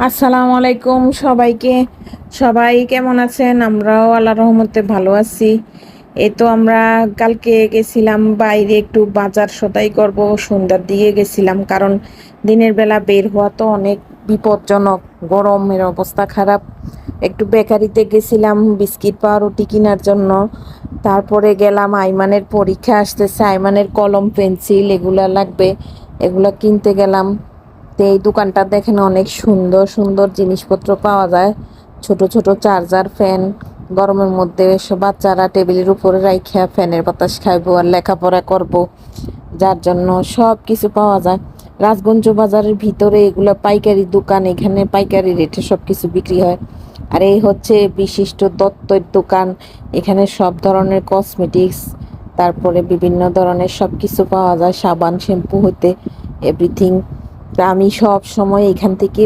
আসসালামু আলাইকুম সবাইকে। সবাই কেমন আছেন? আমরাও আল্লাহর রহমতে ভালো আছি। এই তো আমরা কালকে গেছিলাম বাইরে, একটু বাজার সদাই করব। সন্ধ্যার দিকে গেছিলাম, কারণ দিনের বেলা বের হওয়া তো অনেক বিপজ্জনক, গরমের অবস্থা খারাপ। একটু বেকারিতে গেছিলাম বিস্কিট পাউরুটি কেনার জন্য। তারপরে গেলাম, আইমানের পরীক্ষা আসতেছে, আইমানের কলম পেন্সিল এগুলা লাগবে, এগুলা কিনতে গেলাম। তো এই দোকানটা দেখেন, অনেক সুন্দর সুন্দর জিনিসপত্র পাওয়া যায়। ছোট ছোট চার্জার ফ্যান, গরমের মধ্যে সব বাচ্চারা টেবিলের উপরে রাইখা ফ্যানের বাতাস খাইবো আর লেখাপড়া করব, যার জন্য সব কিছু পাওয়া যায়। রাজগঞ্জ বাজারের ভিতরে এগুলো পাইকারি দোকান, এখানে পাইকারি রেটে সব কিছু বিক্রি হয়। আর এই হচ্ছে বিশিষ্ট দত্তের দোকান। এখানে সব ধরনের কসমেটিক্স, তারপরে বিভিন্ন ধরনের সব কিছু পাওয়া যায়, সাবান শ্যাম্পু হইতে এভরিথিং। তা আমি সব সময় এখান থেকে